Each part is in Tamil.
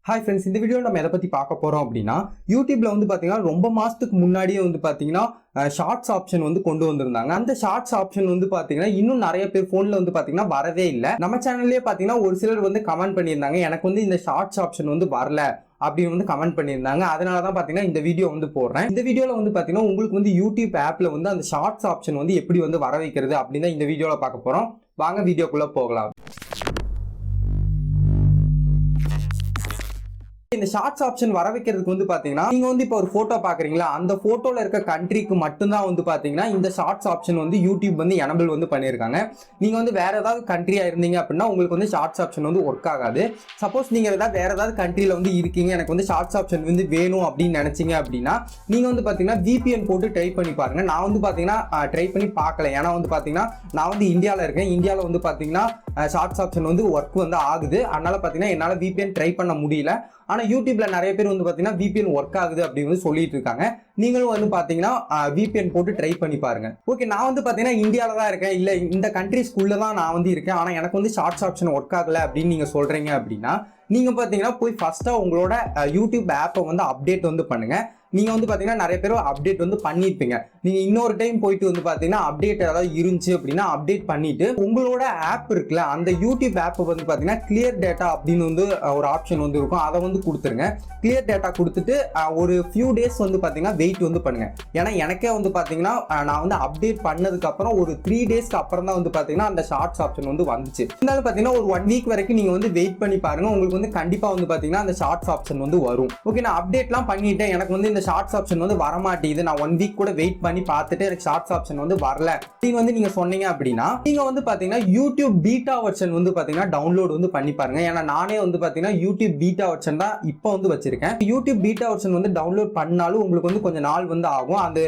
ஹாய் ஃப்ரெண்ட்ஸ், இந்த வீடியோ நம்ம எதை பற்றி பார்க்க போகிறோம் அப்படின்னா, யூடியூப்ல வந்து பார்த்தீங்கன்னா ரொம்ப மாதத்துக்கு முன்னாடியே வந்து பார்த்தீங்கன்னா ஷார்ட்ஸ் ஆப்ஷன் வந்து கொண்டு வந்திருந்தாங்க. அந்த ஷார்ட்ஸ் ஆப்ஷன் வந்து பார்த்தீங்கன்னா இன்னும் நிறைய பேர் ஃபோனில் வந்து பார்த்தீங்கன்னா வரவே இல்லை. நம்ம சேனல்லே பார்த்தீங்கன்னா ஒரு சிலர் வந்து கமெண்ட் பண்ணியிருந்தாங்க, எனக்கு வந்து இந்த ஷார்ட்ஸ் ஆப்ஷன் வந்து வரல அப்படின்னு வந்து கமெண்ட் பண்ணியிருந்தாங்க. அதனால தான் பார்த்தீங்கன்னா இந்த வீடியோ வந்து போடுறேன். இந்த வீடியோவில் வந்து பார்த்தீங்கன்னா உங்களுக்கு வந்து யூடியூப் ஆப்பில் வந்து அந்த ஷார்ட்ஸ் ஆப்ஷன் வந்து எப்படி வந்து வர வைக்கிறது அப்படின்னு தான் இந்த வீடியோவில் பார்க்க போகிறோம். வாங்க வீடியோக்குள்ளே போகலாம். இந்த ஷார்ட்ஸ் ஆப்ஷன் வர வைக்கிறதுக்கு வந்து பாத்தீங்கன்னா நீங்க வந்து இப்போ ஒரு போட்டோ பாக்குறீங்களா, அந்த போட்டோல இருக்க கண்ட்ரிக்கு மட்டும்தான் வந்து பாத்தீங்கன்னா இந்த ஷார்ட்ஸ் ஆப்ஷன் வந்து யூடியூப் வந்து எனபிள் வந்து பண்ணியிருக்காங்க. நீங்க வந்து வேற ஏதாவது கண்ட்ரியா இருந்தீங்க அப்படின்னா உங்களுக்கு வந்து ஷார்ட்ஸ் ஆப்ஷன் வந்து ஒர்க் ஆகாது. சப்போஸ் நீங்க வேற ஏதாவது கண்ட்ரியில வந்து இருக்கீங்க, எனக்கு வந்து ஷார்ட்ஸ் ஆப்ஷன் வந்து வேணும் அப்படின்னு நினைச்சீங்க அப்படின்னா நீங்க வந்து பாத்தீங்கன்னா VPN போட்டு ட்ரை பண்ணி பாருங்க. நான் வந்து பாத்தீங்கன்னா ட்ரை பண்ணி பார்க்கல, ஏன்னா வந்து பாத்தீங்கன்னா நான் வந்து இந்தியாவில் இருக்கேன். இந்தியாவில் வந்து பாத்தீங்கன்னா ஷார்ட்ஸ் ஆப்ஷன் வந்து ஒர்க் வந்து ஆகுது. அதனால பாத்தீங்கன்னா என்னால VPN ட்ரை பண்ண முடியல. ஆனா யூடியூப்ல நிறைய பேர் வந்து பாத்தீங்கன்னா VPN ஒர்க் ஆகுது அப்படின்னு வந்து சொல்லிட்டு இருக்காங்க. நீங்களும் வந்து பாத்தீங்கன்னா VPN போட்டு ட்ரை பண்ணி பாருங்க. ஓகே, நான் வந்து பாத்தீங்கன்னா இந்தியாவில தான் இருக்கேன், இல்ல இந்த கண்ட்ரிஸ்குள்ள தான் நான் வந்து இருக்கேன், ஆனா எனக்கு வந்து ஷார்ட்ஸ் ஆப்ஷன் ஒர்க் ஆகல அப்படின்னு நீங்க சொல்றீங்க அப்படின்னா நீங்க பாத்தீங்கன்னா போய் ஃபர்ஸ்டா உங்களோட யூடியூப் ஆப்பை வந்து அப்டேட் வந்து பண்ணுங்க. நீங்க வந்து பாத்தீங்கன்னா நிறைய பேர் அப்டேட் வந்து பண்ணிருப்பீங்க. நீங்க இன்னொரு டைம் போயிட்டு வந்து பாத்தீங்கன்னா அப்டேட் ஏதாவது இருந்துச்சு அப்படின்னா அப்டேட் பண்ணிட்டு உங்களோட ஆப் இருக்குல்ல, அந்த யூடியூப் ஆப் வந்து பாத்தீங்கன்னா கிளியர் டேட்டா அப்படின்னு வந்து ஒரு ஆப்ஷன் வந்து இருக்கும், அதை வந்து கொடுத்துருங்க. கிளியர் டேட்டா கொடுத்துட்டு ஒரு ஃபியூ டேஸ் வந்து பாத்தீங்கன்னா வெயிட் வந்து பண்ணுங்க. ஏன்னா எனக்கே வந்து பாத்தீங்கன்னா நான் வந்து அப்டேட் பண்ணதுக்கு அப்புறம் ஒரு 3 டேஸ்க்கு அப்புறம் தான் வந்து பாத்தீங்கன்னா அந்த ஷார்ட்ஸ் ஆப்ஷன் வந்து வந்துச்சு. இருந்தாலும் பாத்தீங்கன்னா ஒரு 1 வீக் வரைக்கும் நீங்க வந்து வெயிட் பண்ணி பாருங்க, உங்களுக்கு வந்து கண்டிப்பா வந்து பாத்தீங்கன்னா அந்த ஷார்ட்ஸ் ஆப்ஷன் வந்து வரும். ஓகே, நான் அப்டேட்லாம் பண்ணிட்டேன், எனக்கு வந்து இந்த ஷார்ட்ஸ் ஆப்ஷன் வந்து வர மாட்டேங்குது, நான் 1 வீக் கூட வெயிட் பண்ணி பார்த்துட்டு எனக்கு ஷார்ட்ஸ் ஆப்ஷன் வந்து வரல அப்படின்னு வந்து நீங்க சொன்னீங்க அப்படின்னா நீங்க வந்து பாத்தீங்கன்னா யூடியூப் பீட்டா வெர்ஷன் வந்து பாத்தீங்கன்னா டவுன்லோட் வந்து பண்ணி பாருங்க. ஏன்னா நானே வந்து பாத்தீங்கன்னா யூடியூப் பீட்டா வெர்ஷன் தான் இப்போ வந்து வச்சிருக்கேன். யூடியூப் பீட்டா வெர்ஷன் வந்து டவுன்லோட் பண்ணாலும் உங்களுக்கு வந்து கொஞ்சம் நாள் வந்து ஆகும். அந்த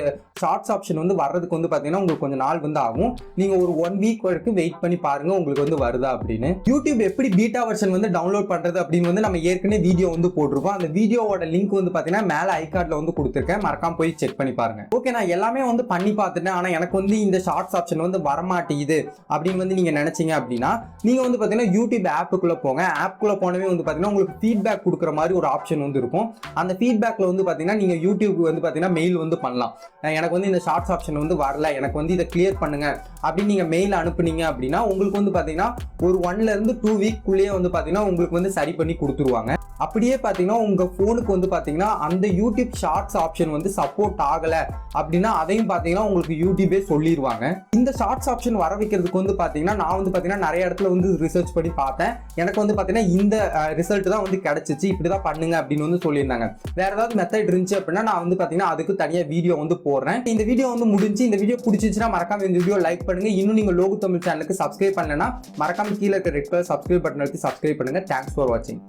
ஷார்ட்ஸ் ஆப்ஷன் வந்து வர்றதுக்கு வந்து பாத்தீங்கன்னா உங்களுக்கு கொஞ்சம் நாள் வந்து ஆகும். நீங்க ஒரு 1 வீக் வரைக்கும் வெயிட் பண்ணி பாருங்க உங்களுக்கு வந்து வருதா அப்படின்னு. யூடியூப் எப்படி பீட்டா வெர்ஷன் வந்து டவுன்லோட் பண்றது அப்படின்னு வந்து நம்ம ஏற்கனவே வீடியோ வந்து போட்டிருக்கோம். அந்த வீடியோவோட லிங்க் வந்து பாத்தீங்கன்னா மேல ஐகார்ட்ல வந்து கொடுத்துருக்கேன், மறக்காம போய் செக் பண்ணி பாருங்க. ஓகே, நான் எல்லாமே வந்து பண்ணி பார்த்துட்டேன், ஆனா எனக்கு வந்து இந்த ஷார்ட்ஸ் ஆப்ஷன் வந்து வரமாட்டேங்குது அப்படின்னு வந்து நீங்க நினைச்சீங்க அப்படின்னா நீங்க வந்து பாத்தீங்கன்னா யூடியூப் ஆப்புக்குள்ள போங்க. ஆப்புக்குள்ள போனவே வந்து பாத்தீங்கன்னா உங்களுக்கு ஃபீட்பேக் கொடுக்குற மாதிரி ஒரு ஆப்ஷன் வந்து இருக்கும். அந்த ஃபீட்பேக்ல வந்து பாத்தீங்கன்னா நீங்க யூடியூப் வந்து பாத்தீங்கன்னா மெயில் வந்து பண்ணலாம். எனக்கு வந்து இந்த ஷார்ட்ஸ் ஆப்ஷன் வந்து வரல, எனக்கு வந்து இதை கிளியர் பண்ணுங்க அப்படின்னு நீங்க மெயில் அனுப்புனீங்க அப்படின்னா உங்களுக்கு வந்து பாத்தீங்கன்னா ஒரு 1 ல இருந்து 2 வீக் குள்ளேயே வந்து பாத்தீங்கன்னா உங்களுக்கு வந்து சரி பண்ணி கொடுத்துருவாங்க. அப்படியே பாத்தீங்கன்னா உங்க போனுக்கு வந்து பாத்தீங்கன்னா அந்த யூடியூப் ஷார்ட்ஸ் ஆப்ஷன் வந்து சப்போர்ட் ஆகல அப்படின்னா அதையும் பாத்தீங்கன்னா உங்களுக்கு யூடியூபே சொல்லிடுவாங்க. இந்த ஷார்ட்ஸ் ஆப்ஷன் வர வைக்கிறதுக்கு வந்து பாத்தீங்கன்னா நான் வந்து பாத்தீங்கன்னா நிறைய இடத்துல வந்து ரிசர்ச் பண்ணி பார்த்தேன். எனக்கு வந்து பாத்தீங்கன்னா இந்த ரிசல்ட் தான் வந்து கிடைச்சிச்சு, இப்படிதான் பண்ணுங்க அப்படின்னு வந்து சொல்லியிருந்தாங்க. வேற ஏதாவது மெத்தட் இருந்துச்சு அப்படின்னா நான் வந்து பாத்தீங்கன்னா அதுக்கு தனியா வீடியோ வந்து போடுறேன். இந்த வீடியோ வந்து முடிஞ்சு. இந்த வீடியோ பிடிச்சிச்சுன்னா மறக்காம இந்த வீடியோ லைக் பண்ணுங்க. இன்னும் நீங்க லோகு தமிழ் சேனலுக்கு சப்ஸ்கிரைப் பண்ணலன்னா மறக்காம கீழே இருக்க ரெட் கலர் சப்ஸ்கிரைப் பட்டன் அழுத்தி சப்ஸ்கிரைப் பண்ணுங்க. தேங்க்ஸ் ஃபார் வாட்சிங்.